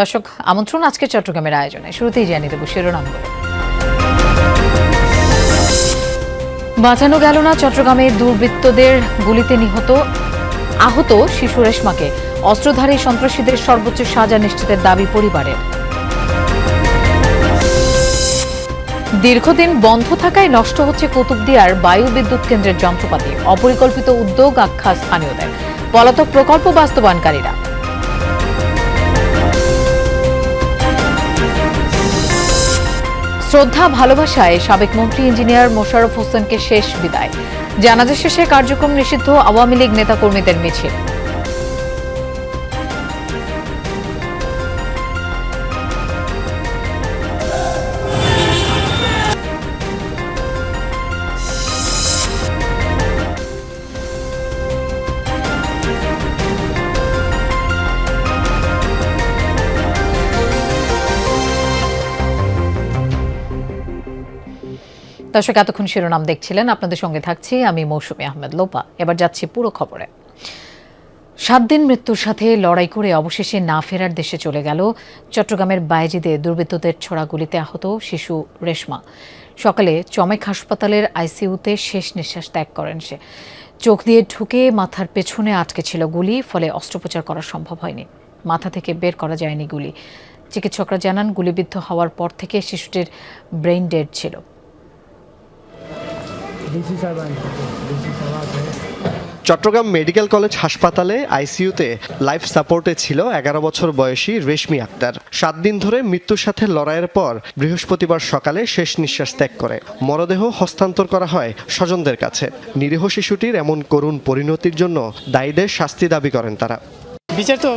দর্শক আমন্ত্রণ আজকে চট্টগ্রামের আয়োজনে। শুরুতেই জানিয়ে দেব শিরোনামগুলো। বাঁচানো গেল না চট্টগ্রামে দুর্বৃত্তদের গুলিতে আহত শিশু রেশমাকে। অস্ত্রধারী সন্ত্রাসীদের সর্বোচ্চ সাজা নিশ্চিতের দাবি পরিবারের। দীর্ঘদিন বন্ধ থাকায় নষ্ট হচ্ছে কুতুবদিয়ার বায়ু বিদ্যুৎ কেন্দ্রের যন্ত্রপাতি। অপরিকল্পিত উদ্যোগ আখ্যা স্থানীয়দের। পলাতক প্রকল্প বাস্তবায়নকারীরা। শ্রদ্ধা ভালোবাসায় সাবেক মন্ত্রী ইঞ্জিনিয়ার মোশাররফ হোসেনকে শেষ বিদায়। জানাজা শেষে কার্যক্রম নিষিদ্ধ আওয়ামী লীগ নেতাকর্মীদের মিছিল। দর্শক এতক্ষণ শিরোনাম দেখছিলেন, আপনাদের সঙ্গে থাকছি আমি মৌসুমী আহমেদ লোপা। এবার যাচ্ছি পুরো খবরে। 7 দিন মৃত্যুর সাথে লড়াই করে অবশেষে না ফেরার দেশে চলে গেল চট্টগ্রামের বায়েজিদে দুর্বৃত্তদের ছোড়া গুলিতে আহত শিশু রেশমা। সকালে চমেক হাসপাতালের আইসিইউতে শেষ নিঃশ্বাস ত্যাগ করেন সে। চোখ দিয়ে ঢুকে মাথার পেছনে আটকে ছিল গুলি, ফলে অস্ত্রোপচার করা সম্ভব হয়নি। মাথা থেকে বের করা যায়নি গুলি। চিকিৎসকরা জানান গুলিবিদ্ধ হওয়ার পর থেকে শিশুটির ব্রেইন ডেড ছিল। চট্টগ্রাম মেডিকেল কলেজ হাসপাতালে আইসিইউতে লাইফ সাপোর্টে ছিল 11 বছর বয়সী রেশমি আক্তার। 7 দিন ধরে মৃত্যুর সাথে লড়াইয়ের পর বৃহস্পতিবার সকালে শেষ নিঃশ্বাস ত্যাগ করে। মরদেহ হস্তান্তর করা হয় স্বজনদের কাছে। নিরীহ শিশুটির এমন করুণ পরিণতির জন্য দায়ীদের শাস্তি দাবি করেন তারা। বিচার তো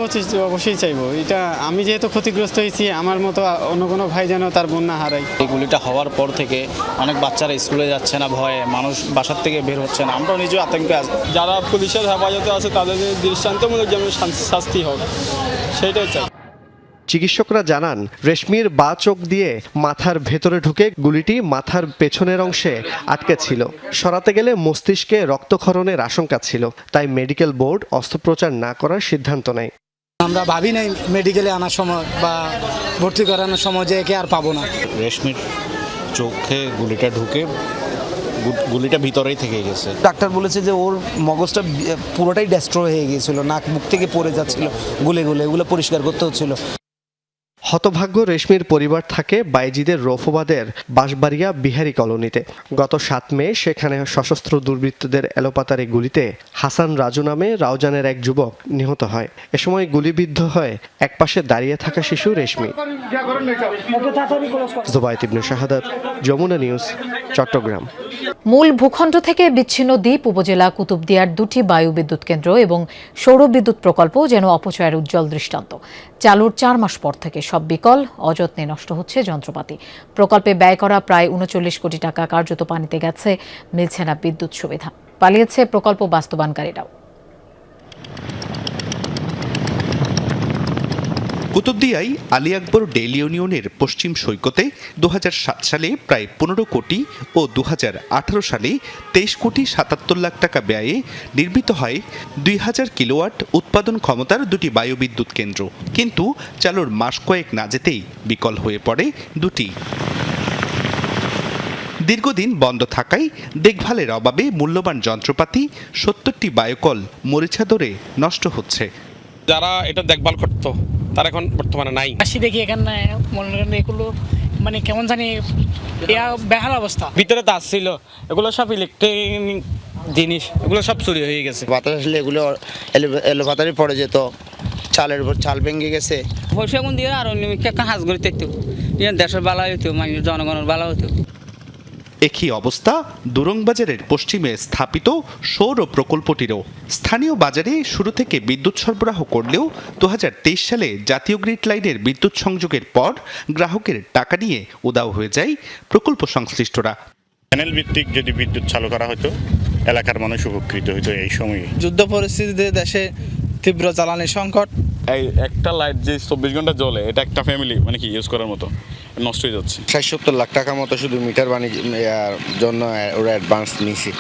অবশ্যই চাইবো। এটা আমি যেহেতু ক্ষতিগ্রস্ত হয়েছি, আমার মতো অন্য কোনো ভাই যেন তার বোন না হারায়। এই গুলিটা হওয়ার পর থেকে অনেক বাচ্চারা স্কুলে যাচ্ছে না ভয়ে, মানুষ বাসার থেকে বের হচ্ছে না। আমরাও নিজেও আতঙ্কে আছি। যারা পুলিশের হেফাজতে আছে তাদের দৃষ্টান্তমূলক যেন শাস্তি হোক, সেটাই চাই। চিকিৎসকরা জানান রেশমির বাঁ চোখ দিয়ে মাথার ভেতরে ঢুকে গুলিটি মাথার পেছনের অংশে আটকে ছিল। সরাতে গেলে মস্তিষ্কে রক্তক্ষরণের আশঙ্কা ছিল, তাই মেডিকেল বোর্ড অস্ত্রোপচার না করার সিদ্ধান্ত নেয়। আমরা ভাবি নাই মেডিকেলে আনার সময় বা ভর্তি করানোর সময় যে একে আর পাবো না। রেশমির চোখে গুলিটা ঢুকে গুলিটা ভিতরেই থেকে গেছে। ডাক্তার বলেছে যে ওর মগজটা পুরোটাই ডেস্ট্রয় হয়ে গিয়েছিল, নাক মুখ থেকে পড়ে যাচ্ছিল, গুলে এগুলো পরিষ্কার করতে হচ্ছিল। হতভাগ্য রেশমির পরিবার থাকে বায়েজিদের রৌফবাদের বাঁশবাড়িয়া বিহারি কলোনিতে। গত 7 মে সেখানে সশস্ত্র দুর্বৃত্তদের এলোপাতারি গুলিতে হাসান রাজু নামে রাউজানের এক যুবক নিহত হয়। এ সময় গুলিবিদ্ধ হয় একপাশে দাঁড়িয়ে থাকা শিশু রেশমি। জুবায়েত ইবনে শাহাদাত, যমুনা নিউজ, চট্টগ্রাম। মূল ভূখণ্ড থেকে বিচ্ছিন্ন দ্বীপ উপজেলা কুতুবদিয়ার 2টি বায়ু বিদ্যুৎ কেন্দ্র এবং সৌর বিদ্যুৎ প্রকল্প যেন অপচয়ের উজ্জ্বল দৃষ্টান্ত। চালুর 4 মাস পর থেকে সব বিকল, অযত্নে নষ্ট হচ্ছে যন্ত্রপাতি। প্রকল্পে ব্যয় করা প্রায় 39 কোটি টাকা কার্যত পানিতে গেছে, মিলছে না বিদ্যুৎ সুবিধা। পালিয়েছে প্রকল্প বাস্তবায়নকারীরাও। কুতুবদিয়ায় আলী আকবর ডেইলি ইউনিয়নের পশ্চিম সৈকতে 2007 সালে প্রায় 15 কোটি ও 2018 সালে 23 কোটি 77 লাখ টাকা ব্যয়ে নির্মিত হয় 2000 কিলোওয়াট উৎপাদন ক্ষমতার 2টি বায়ু বিদ্যুৎ কেন্দ্র। কিন্তু চালুর মাস কয়েক না যেতেই বিকল হয়ে পড়ে দুটি। দীর্ঘদিন বন্ধ থাকায় দেখভালের অভাবে মূল্যবান যন্ত্রপাতি 70টি বায়ুকল মরিচা ধরে নষ্ট হচ্ছে। যারা এটা দেখভাল করতো তারা এখন বর্তমানে নাই। আসি দেখি এখানে মনে করেন এগুলো মানে কেমন জানি বেহাল অবস্থা। ভিতরে তার ছিল, এগুলো সব ইলেকট্রনিক জিনিস, এগুলো সব চুরি হয়ে গেছে। বাতাস আসলে এগুলো এলোপাতারি পড়ে যেত, চালের উপর চাল ভেঙে গেছে। পয়সা কোন দিয়ে আর একটা হাজ করে দেখতো, দেশের বালা হতো, মানুষের জনগণের বালা হতো। একই অবস্থা দুরংবাজারের পশ্চিমে স্থাপিত সৌর প্রকল্পটিরও। স্থানীয় বাজারে শুরু থেকে বিদ্যুৎ সরবরাহ করলেও 2023 সালে জাতীয় গ্রিড লাইনের বিদ্যুৎ সংযোগের পর গ্রাহকের টাকা নিয়ে উধাও হয়ে যায় প্রকল্প সংশ্লিষ্টরা। প্যানেল ভিত্তিক যদি বিদ্যুৎ চালু করা হতো, এলাকার মানুষ উপকৃত হতো। এই সময়ে যুদ্ধ পরিস্থিতিতে দেশে তীব্র জ্বালানি সংকট। এই একটা লাইট যে 24 ঘন্টা জ্বলে, এটা একটা ফ্যামিলি মানে কি ইউজ করার মতো নষ্ট হয়ে যাচ্ছে। 60-70 লাখ টাকা মতো শুধু মিটার বানিয়ে জন্য ওরা অ্যাডভান্স নিয়েছে।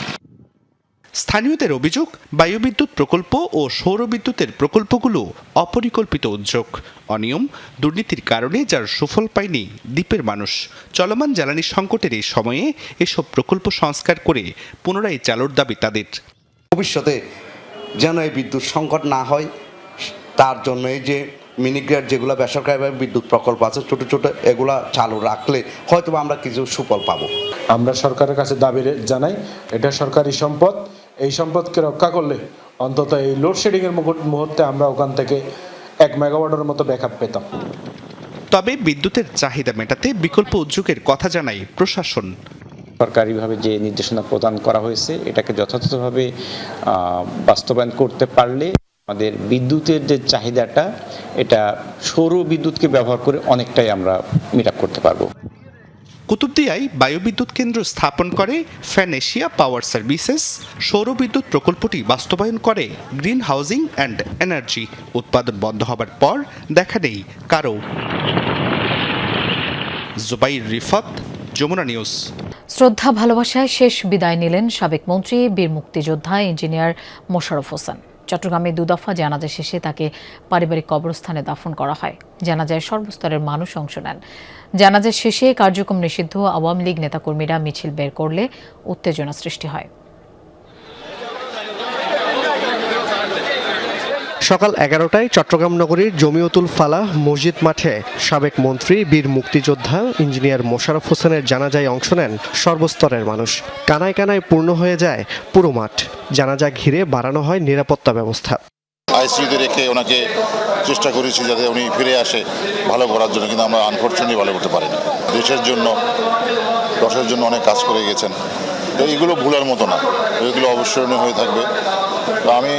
স্থানীয়দের অভিযোগ, বায়ুবিদ্যুৎ প্রকল্প ও সৌরবিদ্যুতের প্রকল্পগুলো অপরিকল্পিত উদ্যোগ, অনিয়ম, দুর্নীতির কারণে যার সুফল পায়নি দ্বীপের মানুষ। চলমান জ্বালানি সংকটের এই সময়ে এসব প্রকল্প সংস্কার করে পুনরায় চালুর দাবি তাদের। ভবিষ্যতে যেন এই বিদ্যুৎ সংকট না হয়, তার জন্য এই যে মিনিগ্রেড যেগুলো বেসরকারিভাবে বিদ্যুৎ প্রকল্প আছে ছোট ছোট, এগুলা চালু রাখলে হয়তো আমরা কিছু সুফল পাবো। আমরা সরকারের কাছে দাবি জানাই, এটা সরকারি সম্পদ, এই সম্পদকে রক্ষা করলে অন্তত এই লোডশেডিং এর মুহূর্তে আমরা ওখান থেকে 1 মেগাওয়াটের মতো ব্যাকআপ পেতাম। তবে বিদ্যুতের চাহিদা মেটাতে বিকল্প উদ্যোগের কথা জানায় প্রশাসন। সরকারিভাবে যে নির্দেশনা প্রদান করা হয়েছে এটাকে যথাযথভাবে বাস্তবায়ন করতে পারলে আমাদের বিদ্যুতের যে চাহিদাটা, এটা সৌর বিদ্যুৎকে ব্যবহার করে অনেকটাই আমরা মিট আপ করতে পারবো। কুতুবদিয়ায় বায়ুবিদ্যুৎ কেন্দ্র স্থাপন করে ফ্যান এশিয়া পাওয়ার সার্ভিসেস। সৌরবিদ্যুৎ প্রকল্পটি বাস্তবায়ন করে গ্রিন হাউজিং অ্যান্ড এনার্জি। উৎপাদন বন্ধ হবার পর দেখা নেই কারো। জুবাইর রিফাত, যমুনা নিউজ। শ্রদ্ধা ভালোবাসায় শেষ বিদায় নিলেন সাবেক মন্ত্রী, বীর মুক্তিযোদ্ধা ইঞ্জিনিয়ার মোশাররফ হোসেন। চট্টগ্রামে 2 দফা জানাজা শেষে তাকে পারিবারিক কবরস্থানে দাফন করা হয়। জানাজায় সর্বস্তরের মানুষ অংশ নেন। জানাজা শেষে কার্যক্রম নিষিদ্ধ আওয়ামী লীগ নেতাকর্মীরা মিছিল বের করলে উত্তেজনা সৃষ্টি হয়। সকাল 11টায় চট্টগ্রাম নগরীর জমিয়তুল ফালাহ মসজিদ মাঠে সাবেক মন্ত্রী, বীর মুক্তিযোদ্ধা ইঞ্জিনিয়ার মোশাররফ হোসেনের জানাজায় অংশ নেন সর্বস্তরের মানুষ। কানায় কানায় পূর্ণ হয়ে যায় পুরো মাঠ। জানাজা ঘিরে বাড়ানো হয় নিরাপত্তা ব্যবস্থা। আইসিইউতে রেখে ওনাকে চেষ্টা করেছি যাতে উনি ফিরে আসে ভালো করার জন্য, কিন্তু আমরা আনফর্চুনেটলি ভালো করতে পারিনি। দেশের জন্য, দশের জন্য অনেক কাজ করে গেছেন, তো এগুলো ভুলার মতো না, এগুলো অবশ্যই হয়ে থাকবে। তো আমি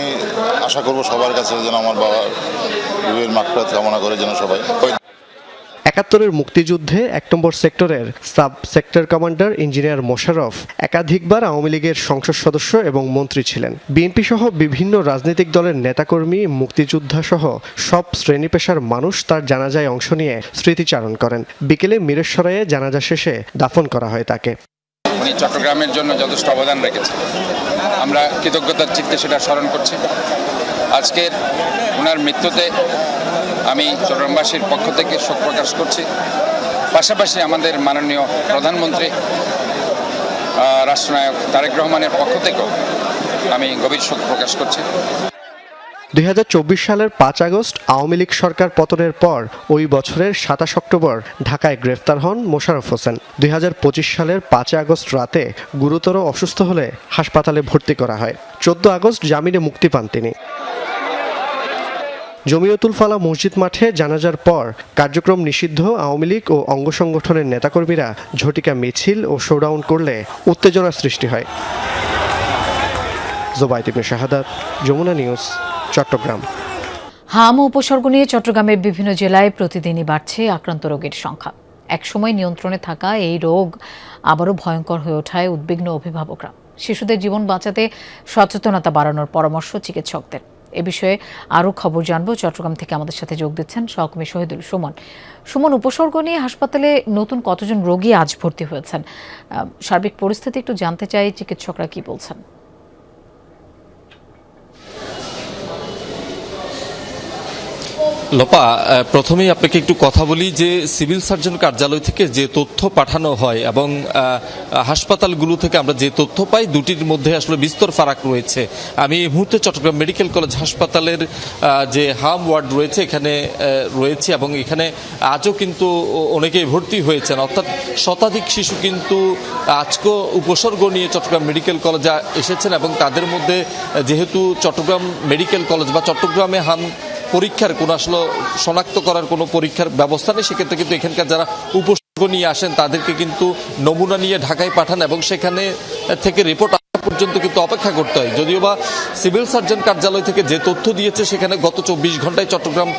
আশা করব সবার কাছে যেন আমার বাবার রুহের মাগফিরাত কামনা করে যেন সবাই। 71-এর মুক্তিযুদ্ধে 1 নম্বর সেক্টরের sub sector commander engineer Mosharraf একাধিকবার আওয়ামী লীগের সংসদ সদস্য এবং মন্ত্রী ছিলেন। বিএনপি সহ বিভিন্ন রাজনৈতিক দলের নেতাকর্মী, মুক্তিযোদ্ধা সহ সব শ্রেণী পেশার মানুষ তার জানাজায় অংশ নিয়ে স্মৃতিচারণ করেন। বিকেলে মিরেশ্বরায়ে জানাজা শেষে দাফন করা হয় তাকে। উনি চট্টগ্রামের জন্য যথেষ্ট অবদান রেখেছেন, আমরা কৃতজ্ঞতার চিত্তে সেটা স্মরণ করছি। আজকের ওনার মৃত্যুতে আমি চট্টগ্রামবাসীর পক্ষ থেকে শোক প্রকাশ করছি। পাশাপাশি আমাদের মাননীয় প্রধানমন্ত্রী রাষ্ট্রনায়ক তারেক রহমানের পক্ষ থেকেও আমি গভীর শোক প্রকাশ করছি। 2024 সালের 5 আগস্ট আওয়ামী লীগ সরকার পতনের পর ওই বছরের 27 অক্টোবর ঢাকায় গ্রেফতার হন মোশাররফ হোসেন। 2025 সালের 5 আগস্ট রাতে গুরুতর অসুস্থ হলে হাসপাতালে ভর্তি করা হয়। 14 আগস্ট জামিনে মুক্তি পান তিনি। জমিয়তুল ফালাহ মসজিদ মাঠে জানাজার পর কার্যক্রম নিষিদ্ধ আওয়ামী লীগ ও অঙ্গ সংগঠনের নেতাকর্মীরা ঝটিকা মিছিল ও শোডাউন করলে উত্তেজনা সৃষ্টি হয়। জুবাইর ইবনে শাহাদাত, যমুনা নিউজ, চট্টগ্রাম। হাম উপসর্গ নিয়ে চট্টগ্রামের বিভিন্ন জেলায় প্রতিদিনই বাড়ছে আক্রান্ত রোগীর সংখ্যা। একসময় নিয়ন্ত্রণে থাকা এই রোগ আবারও ভয়ঙ্কর হয়ে ওঠায় উদ্বিগ্ন অভিভাবকরা। শিশুদের জীবন বাঁচাতে সচেতনতা বাড়ানোর পরামর্শ চিকিৎসকদের। এ বিষয়ে আরও খবর জানবো। চট্টগ্রাম থেকে আমাদের সাথে যোগ দিচ্ছেন সহকর্মী শহীদুল সুমন। সুমন, উপসর্গ নিয়ে হাসপাতালে নতুন কতজন রোগী আজ ভর্তি হয়েছেন? সার্বিক পরিস্থিতি একটু জানতে চাই, চিকিৎসকরা কি বলছেন? লোপা, প্রথমেই আপনাকে একটু কথা বলি যে সিভিল সার্জন কার্যালয় থেকে যে তথ্য পাঠানো হয় এবং হাসপাতালগুলো থেকে আমরা যে তথ্য পাই, দুটির মধ্যে আসলে বিস্তর ফারাক রয়েছে। আমি এই মুহূর্তে চট্টগ্রাম মেডিকেল কলেজ হাসপাতালের যে হাম ওয়ার্ড রয়েছে এখানে রয়েছে এবং এখানে আজও কিন্তু অনেকেই ভর্তি হয়েছেন, অর্থাৎ শতাধিক শিশু কিন্তু আজকেও উপসর্গ নিয়ে চট্টগ্রাম মেডিকেল কলেজে এসেছেন এবং তাদের মধ্যে যেহেতু চট্টগ্রাম মেডিকেল কলেজ বা চট্টগ্রামে হাম পরীক্ষার কোনো আসলে শনাক্ত করার কোনো পরীক্ষার ব্যবস্থা নেই, সেক্ষেত্রে কিন্তু এখানকার যারা উপসর্গ নিয়ে আসেন তাদেরকে কিন্তু নমুনা নিয়ে ঢাকায় পাঠান এবং সেখানে থেকে রিপোর্ট আসা পর্যন্ত কিন্তু অপেক্ষা করতে হয়। যদিও বা সিভিল সার্জন কার্যালয় থেকে যে তথ্য দিয়েছে সেখানে গত 24 ঘন্টায় চট্টগ্রামে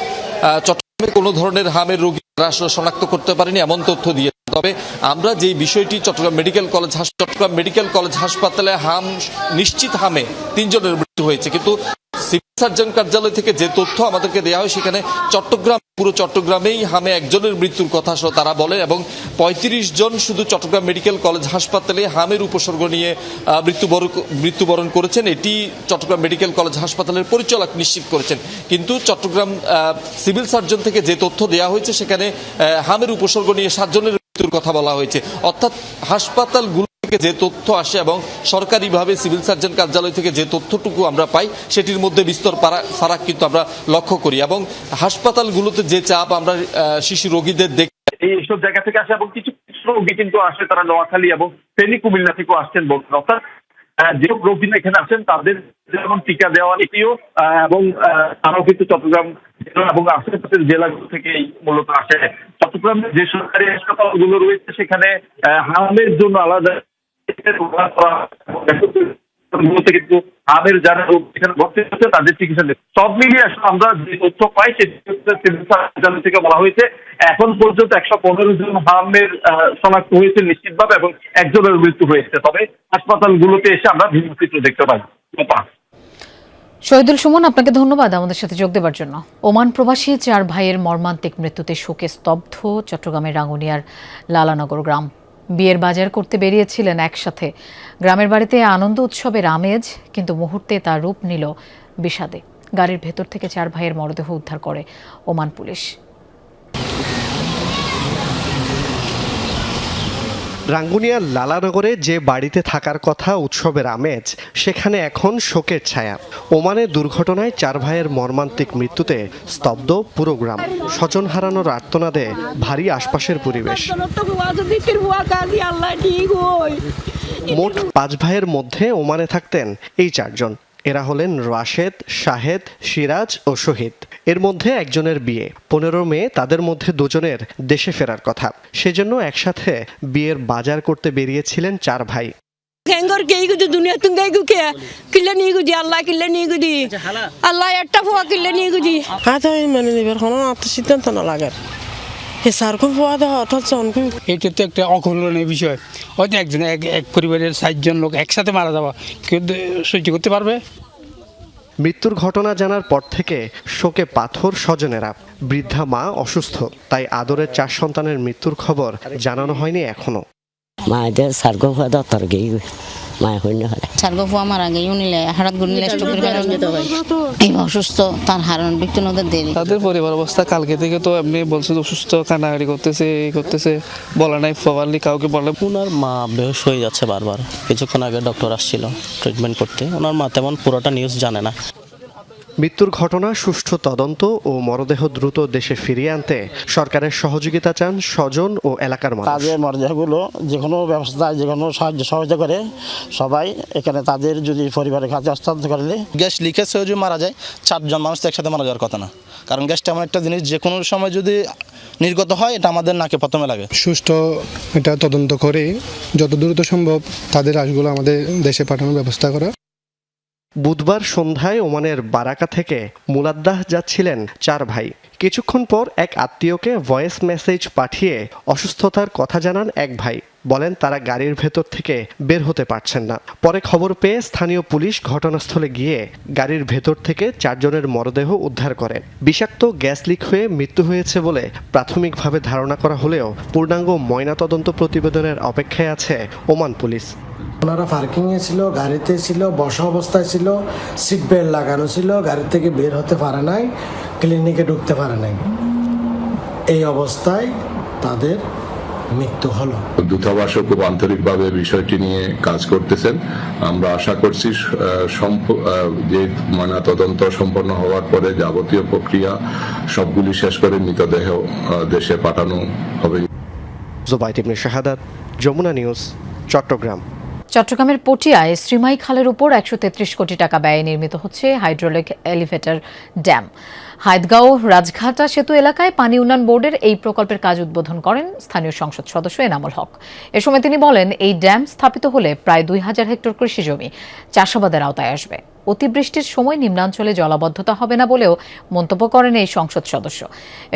কোনো ধরনের হামের রোগী আসলে শনাক্ত করতে পারেনি এমন তথ্য দিয়েছে। তবে আমরা যে বিষয়টি চট্টগ্রাম মেডিকেল কলেজ হাসপাতালে নিশ্চিত হামে 3 জনের মৃত্যু হয়েছে, কিন্তু সিভিল সার্জন কার্যালয় থেকে যে তথ্য আমাদেরকে দেওয়া হয় সেখানে পুরো চট্টগ্রামেই হামে 1 জনের মৃত্যুর কথা তারা বলে, এবং 35 জন শুধু চট্টগ্রাম মেডিকেল কলেজ হাসপাতালে হামের উপসর্গ নিয়ে মৃত্যুবরণ করেছেন। এটি চট্টগ্রাম মেডিকেল কলেজ হাসপাতালের পরিচালক নিশ্চিত করেছেন, কিন্তু চট্টগ্রাম সিভিল সার্জন থেকে যে তথ্য দেওয়া হয়েছে সেখানে হামের উপসর্গ নিয়ে 7 জনের মৃত্যুর কথা বলা হয়েছে। অর্থাৎ হাসপাতালগুলো থেকে যে তথ্য আসে এবং সরকারিভাবে সিভিল সার্জন কার্যালয় থেকে যে তথ্যটুকু আমরা পাই সেটির মধ্যে বিস্তর ফারাক কিন্তু আমরা লক্ষ্য করি, এবং হাসপাতালগুলোতে যে চাপ আমরা শিশু রোগীদের দেখি এইসব জায়গা থেকে আসে, এবং কিছু রোগী কিন্তু আসে তারা নোয়াখালী এবং ফেনী কুমিল্লা থেকেও আসছেন বলছেন। অর্থাৎ যে রোগীরা এখানে আসেন তাদের যেমন টিকা দেওয়া এটিও, এবং তারাও কিন্তু চট্টগ্রাম জেলা এবং আশেপাশের জেলাগুলো থেকেই মূলত আসে। চট্টগ্রামের যে সরকারি হাসপাতালগুলো রয়েছে সেখানে হামের জন্য আলাদা কিন্তু আমের যারা রোগ এখানে ভর্তি হচ্ছে তাদের চিকিৎসা নেই। সব মিলিয়ে আসলে আমরা যে তথ্য পাই সেটি সিভিল সার্জন থেকে বলা হয়েছে এখন পর্যন্ত 115 জন হামের শনাক্ত হয়েছে নিশ্চিতভাবে, এবং 1 জনের মৃত্যু হয়েছে। তবে হাসপাতালগুলোতে এসে আমরা ভিন্ন চিত্র দেখতে পাই। শহীদুল সুমন, আপনাকে ধন্যবাদ আমাদের সাথে যোগ দেওয়ার জন্য। ওমান প্রবাসী 4 ভাইয়ের মর্মান্তিক মৃত্যুতে শোকে স্তব্ধ চট্টগ্রামের রাঙ্গুনিয়ার লালানগর গ্রাম। বিয়ের বাজার করতে বেরিয়েছিলেন একসাথে। গ্রামের বাড়িতে আনন্দ উৎসবের আমেজ, কিন্তু মুহূর্তে তার রূপ নিল বিষাদে। গাড়ির ভেতর থেকে 4 ভাইয়ের মরদেহ উদ্ধার করে ওমান পুলিশ। রাঙ্গুনিয়ার লালানগরে যে বাড়িতে থাকার কথা উৎসবের আমেজ, সেখানে এখন শোকের ছায়া। ওমানে দুর্ঘটনায় 4 ভাইয়ের মর্মান্তিক মৃত্যুতে স্তব্ধ পুরো গ্রাম। স্বজন হারানোর আর্তনাদে ভারী আশপাশের পরিবেশ। মোট 5 ভাইয়ের মধ্যে ওমানে থাকতেন এই 4 জন। এরা হলেন রাশেদ, শাহেদ, সিরাজ ও শহীদ। এর মধ্যে একজনের বিয়ে। 15 মে তাদের মধ্যে 2 জনের দেশে ফেরার কথা। সেজন্য একসাথে বিয়ের বাজার করতে বেরিয়েছিলেন 4 ভাই। এটা তো একটা অকল্পনীয় বিষয়। হয়তো একজন এক পরিবারের 4 জন লোক একসাথে মারা যাওয়া কেউ সহ্য করতে পারবে? মৃত্যুর ঘটনা জানার পর থেকে শোকে পাথর স্বজনেরা। বৃদ্ধা মা অসুস্থ, তাই আদরের 4 সন্তানের মৃত্যুর খবর জানানো হয়নি এখনো। মায়েদের সার্গ হওয়া দরকার গেই মায় হইল সার্গ হওয়া মারা গেই উনিলে হারাত গুনিলে এই অসুস্থ তার হারণ ব্যক্তি নদের দেরি। তাদের পরিবার অবস্থা কালকে থেকে তো এমনি বলছে অসুস্থ, কান্নাকাটি করতেছে, এই করতেছে, বলা নাই প্রপারলি কাউকে বলে। ওনার মা বেহুশ হয়ে যাচ্ছে বারবার। কিছুক্ষণ আগে ডক্টর আসছিল ট্রিটমেন্ট করতে। ওনার মা তেমন পুরোটা নিউজ জানে না। মৃত্যুর ঘটনা সুষ্ঠু তদন্ত ও মরদেহ দ্রুত দেশে ফিরিয়ে আনতে সরকারের সহযোগিতা চান স্বজন ও এলাকার মানুষ। তাদের মরদেহগুলো যে কোনো ব্যবস্থায় যে কোনো সহায়তা করে সবাই এখানে তাদের যদি পরিবারের কাছে হস্তান্তর করলে। গ্যাস লিকেজ হয়ে যদি মারা যায় 4 জন মানুষ তো একসাথে মারা যাওয়ার কথা না, কারণ গ্যাসটা এমন একটা জিনিস যে কোনো সময় যদি নির্গত হয় এটা আমাদের নাকে প্রথমে লাগে। সুষ্ঠু এটা তদন্ত করে যত দ্রুত সম্ভব তাদের লাশগুলো আমাদের দেশে পাঠানোর ব্যবস্থা করা। বুধবার সন্ধ্যায় ওমানের বারাকা থেকে মুলাদ্দাহ যাচ্ছিলেন 4 ভাই। কিছুক্ষণ পর এক আত্মীয়কে ভয়েস মেসেজ পাঠিয়ে অসুস্থতার কথা জানান এক ভাই। বলেন তারা গাড়ির ভেতর থেকে বের হতে পারছেন না। পরে খবর পেয়ে স্থানীয় পুলিশ ঘটনাস্থলে গিয়ে গাড়ির ভেতর থেকে 4 জনের মরদেহ উদ্ধার করে। বিষাক্ত গ্যাস লিক হয়ে মৃত্যু হয়েছে বলে প্রাথমিকভাবে ধারণা করা হলেও পূর্ণাঙ্গ ময়নাতদন্ত প্রতিবেদনের অপেক্ষায় আছে ওমান পুলিশ। ওনারা পার্কিংয়ে ছিল, গাড়িতে ছিল, বসা অবস্থায় ছিল, সিট বেল্ট লাগানো ছিল, গাড়ি থেকে বের হতে পারে নাই, ক্লিনিকে ঢুকতে পারে নাই। এই অবস্থায় তাদের মৃত্যু হলো। দূতাবাসও খুব আন্তরিকভাবে বিষয়টি নিয়ে কাজ করতেছেন। আমরা আশা করছি যে ময়নাতদন্ত সম্পন্ন হওয়ার পরে যাবতীয় প্রক্রিয়া সবগুলি শেষ করে মৃতদেহ দেশে পাঠানো হবে। জুবাইদ ইবনে শাহাদাত, যমুনা নিউজ, চট্টগ্রাম। চট্টগ্রামের পটিয়ায় শ্রীমাই খালের উপর 133 কোটি টাকা ব্যয়ে নির্মিত হচ্ছে hydraulic elevator dam. Haidgaon Rajghata সেতু এলাকায় পানি উন্নয়ন বোর্ডের এই প্রকল্পের কাজ উদ্বোধন করেন স্থানীয় সংসদ সদস্য এনামুল হক। এ সময় তিনি বলেন, এই ড্যাম স্থাপিত হলে প্রায় 2000 হেক্টর কৃষি জমি চাষাবাদের আওতায় আসবে। অতিবৃষ্টির সময় নিম্নাঞ্চলে জলাবদ্ধতা হবে না বলেও মন্তব্য করেন এই সংসদ সদস্য।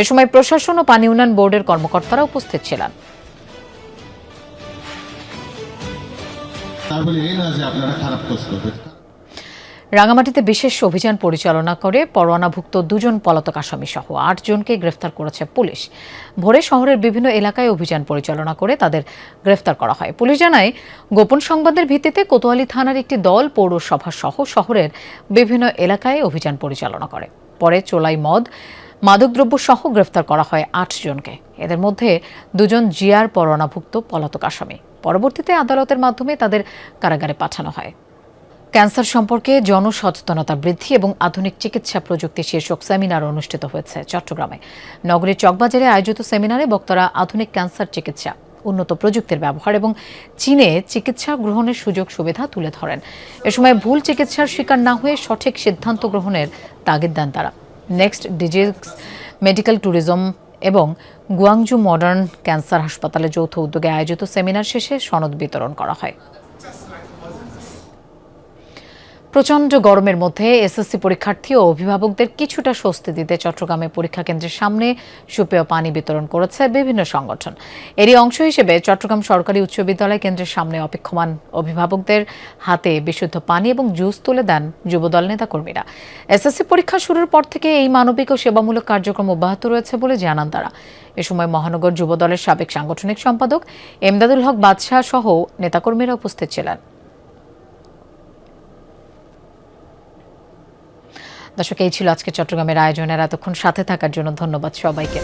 এ সময় প্রশাসন ও পানি উন্নয়ন বোর্ডের কর্মকর্তারা উপস্থিত ছিলেন। তার বলে এই না যে আপনারা খারাপ কাজ করবেন। রাঙামাটিতে বিশেষ অভিযান পরিচালনা করে পরোয়ানাভুক্ত 2 জন পলাতক আসামি সহ 8 জনকে গ্রেফতার করেছে পুলিশ। ভোরে শহরের বিভিন্ন এলাকায় অভিযান পরিচালনা করে তাদের গ্রেফতার করা হয়। পুলিশ জানায়, গোপন সংবাদের ভিত্তিতে কোতোয়ালি থানার একটি দল পৌরসভা সহ শহরের বিভিন্ন এলাকায় অভিযান পরিচালনা করে। পরে চোলাই মদ, মাদকদ্রব্য সহ গ্রেফতার করা হয় 8 জনকে। এদের মধ্যে 2 জন জিআর পরোয়ানাভুক্ত পলাতক আসামি। পরবর্তীতে আদালতের মাধ্যমে তাদের কারাগারে পাঠানো হয়। ক্যান্সার সম্পর্কে জনসচেতনতা বৃদ্ধি এবং আধুনিক চিকিৎসা প্রযুক্তি শীর্ষক সেমিনার অনুষ্ঠিত হয়েছে চট্টগ্রামে। নগরীর চকবাজারে আয়োজিত সেমিনারে বক্তারা আধুনিক ক্যান্সার চিকিৎসা, উন্নত প্রযুক্তির ব্যবহার এবং চীনে চিকিৎসা গ্রহণের সুযোগ সুবিধা তুলে ধরেন। এ সময় ভুল চিকিৎসার শিকার না হয়ে সঠিক সিদ্ধান্ত গ্রহণের তাগিদ দেন তারা। নেক্সট ডিজিক্স মেডিকেল ট্যুরিজম এবং গুয়াংজু মডার্ন ক্যান্সার হাসপাতালে যৌথ উদ্যোগে আয়োজিত সেমিনার শেষে সনদ বিতরণ করা হয়। প্রচণ্ড গরমের মধ্যে এসএসসি পরীক্ষার্থী ও অভিভাবকদের কিছুটা স্বস্তি দিতে চট্টগ্রামে পরীক্ষা কেন্দ্রের সামনে সুপেয় পানি বিতরণ করেছে বিভিন্ন সংগঠন। এরই অংশ হিসেবে চট্টগ্রাম সরকারি উচ্চ বিদ্যালয় কেন্দ্রের সামনে অপেক্ষমান অভিভাবকদের হাতে বিশুদ্ধ পানি এবং জুস তুলে দেন যুবদল নেতাকর্মীরা। এসএসসি পরীক্ষা শুরুর পর থেকে এই মানবিক ও সেবামূলক কার্যক্রম অব্যাহত রয়েছে বলে জানান তারা। এ সময় মহানগর যুবদলের সাবেক সাংগঠনিক সম্পাদক এমদাদুল হক বাদশাহ সহ নেতাকর্মীরা উপস্থিত ছিলেন। দর্শক, এই ছিল আজকে চট্টগ্রামের আয়োজনের। এতক্ষণ সাথে থাকার জন্য ধন্যবাদ সবাইকে।